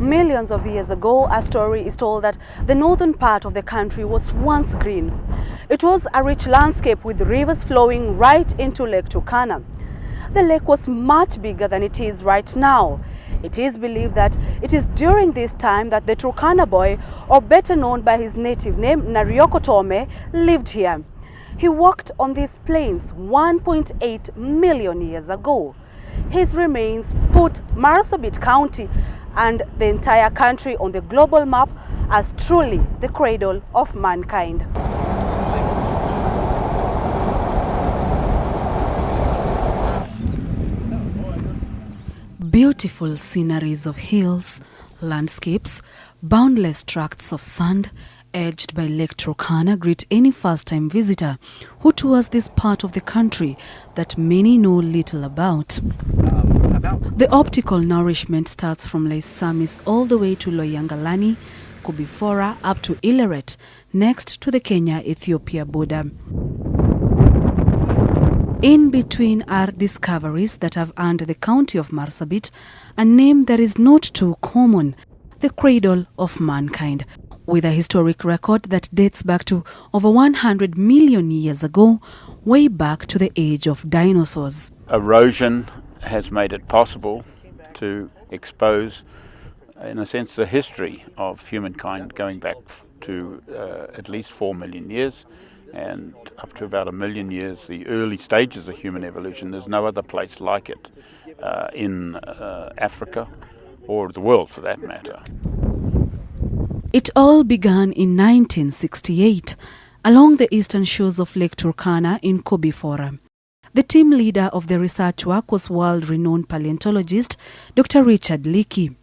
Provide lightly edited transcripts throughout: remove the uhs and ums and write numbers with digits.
Millions of years ago, a story is told that the northern part of the country was once green. It was a rich landscape with rivers flowing right into Lake Turkana. The lake was much bigger than it is right now. It is believed that it is during this time that the Turkana boy, or better known by his native name, Narioko Tome, lived here. He walked on these plains 1.8 million years ago. His remains put Marsabit County and the entire country on the global map as truly the cradle of mankind. Beautiful sceneries of hills, landscapes, boundless tracts of sand, edged by Lake Turkana greet any first-time visitor who tours this part of the country that many know little about. The optical nourishment starts from Lake Samis all the way to Loyangalani, Koobi Fora up to Ileret, next to the Kenya-Ethiopia border. In between are discoveries that have earned the county of Marsabit a name that is not too common, the Cradle of Mankind, with a historic record that dates back to over 100 million years ago, way back to the age of dinosaurs. Erosion has made it possible to expose, in a sense, the history of humankind going back to at least 4 million years and up to about 1 million years, the early stages of human evolution. There's no other place like it in Africa or the world for that matter. It all began in 1968 along the eastern shores of Lake Turkana in Koobi Fora. The team leader of the research work was world-renowned paleontologist Dr. Richard Leakey.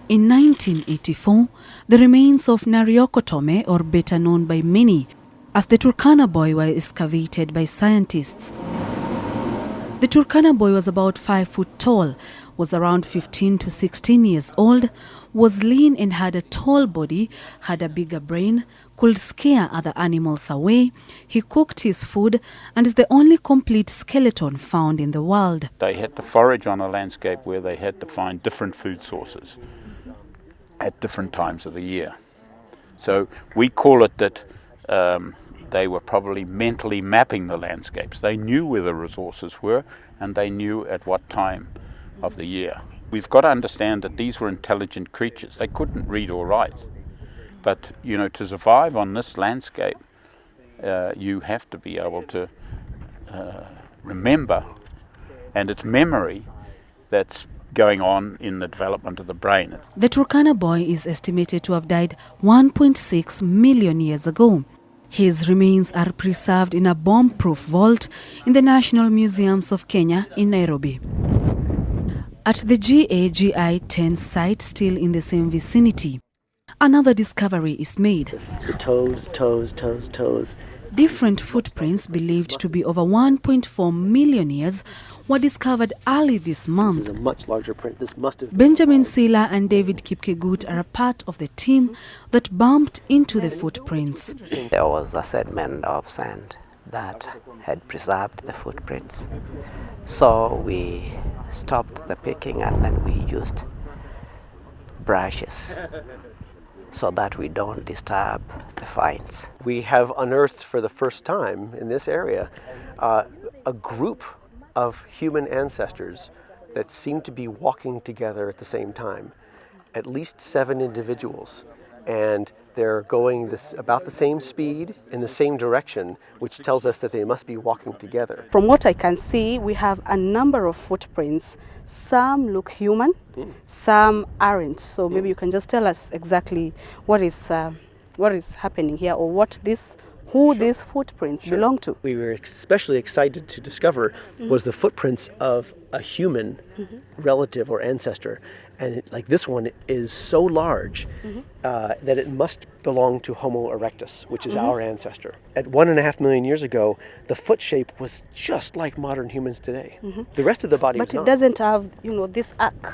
In 1984, the remains of Narioko Tome, or better known by many as the Turkana boy, were excavated by scientists. The Turkana boy was about 5 foot tall, was around 15 to 16 years old, was lean and had a tall body, had a bigger brain, could scare other animals away, he cooked his food, and is the only complete skeleton found in the world. They had to forage on a landscape where they had to find different food sources at different times of the year. So we call it that they were probably mentally mapping the landscapes. They knew where the resources were and they knew at what time of the year. We've got to understand that these were intelligent creatures. They couldn't read or write. But, you know, to survive on this landscape, you have to be able to remember, and it's memory that's going on in the development of the brain. The Turkana boy is estimated to have died 1.6 million years ago. His remains are preserved in a bomb-proof vault in the National Museums of Kenya in Nairobi. At the GAGI 10 site, still in the same vicinity, another discovery is made. The toes. Different footprints believed to be over 1.4 million years were discovered early this month. This is a much larger print. This must have been Benjamin Sila and David Kipkegut are a part of the team that bumped into the footprints. There was a sediment of sand that had preserved the footprints. So we stopped the picking and then we used brushes so that we don't disturb the finds. We have unearthed for the first time in this area a group of human ancestors that seem to be walking together at the same time. At least 7 individuals. And they're going about the same speed in the same direction, which tells us that they must be walking together. From what I can see, we have a number of footprints. Some look human, some aren't. So maybe you can just tell us exactly what is happening here, or who these footprints belong to. We were especially excited to discover was the footprints of a human relative or ancestor. And like this one is so large that it must belong to Homo erectus, which is our ancestor. At 1.5 million years ago, the foot shape was just like modern humans today. The rest of the body was not. But it doesn't have, this arc.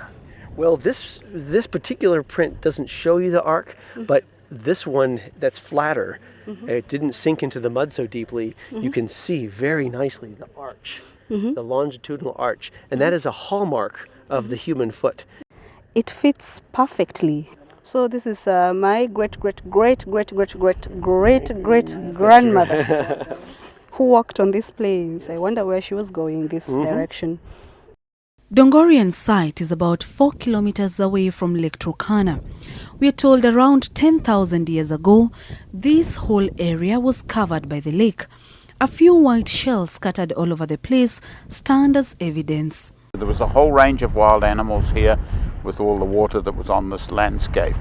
Well, this particular print doesn't show you the arc, but this one that's flatter, it didn't sink into the mud so deeply, you can see very nicely the arch, the longitudinal arch, and that is a hallmark of the human foot. it fits perfectly. So this is my great-great-great-great-great-great-grandmother who walked on these plains. I wonder where she was going this direction. Dongorian site is about 4 kilometers away from Lake Turkana. We are told around 10,000 years ago, this whole area was covered by the lake. A few white shells scattered all over the place stand as evidence. There was a whole range of wild animals here with all the water that was on this landscape.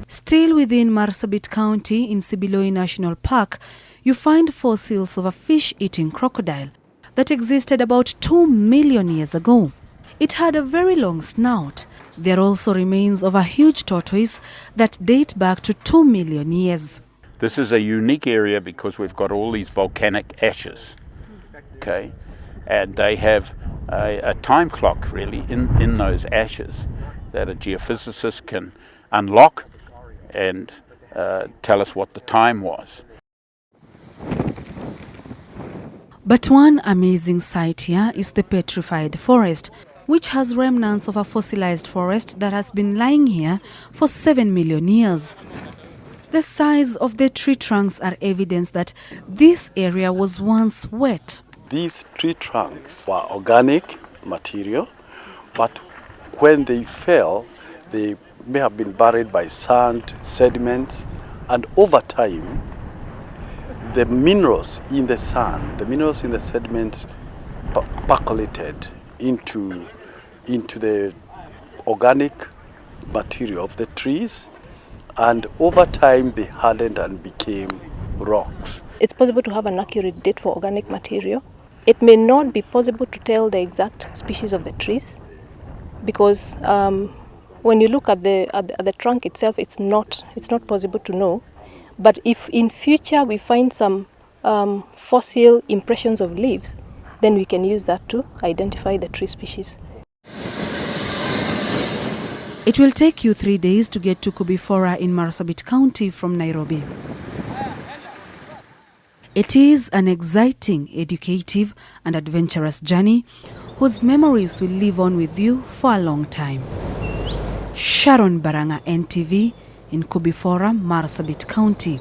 Still within Marsabit County in Sibiloi National Park, you find fossils of a fish-eating crocodile that existed about 2 million years ago. It had a very long snout. There are also remains of a huge tortoise that date back to 2 million years. This is a unique area because we've got all these volcanic ashes, okay? And they have a time clock, really, in those ashes that a geophysicist can unlock and tell us what the time was. But one amazing sight here is the petrified forest, which has remnants of a fossilized forest that has been lying here for 7 million years. The size of the tree trunks are evidence that this area was once wet. These tree trunks were organic material, but when they fell, they may have been buried by sand, sediments, and over time, the minerals in the sand, the minerals in the sediments percolated into the organic material of the trees, and over time they hardened and became rocks. It's possible to have an accurate date for organic material. It may not be possible to tell the exact species of the trees because when you look at the trunk itself, it's not possible to know. But if in future we find some fossil impressions of leaves, then we can use that to identify the tree species. It will take you 3 days to get to Koobi Fora in Marsabit County from Nairobi. It is an exciting, educative and adventurous journey whose memories will live on with you for a long time. Sharon, Barang'a NTV in Koobi Fora, Marsabit County.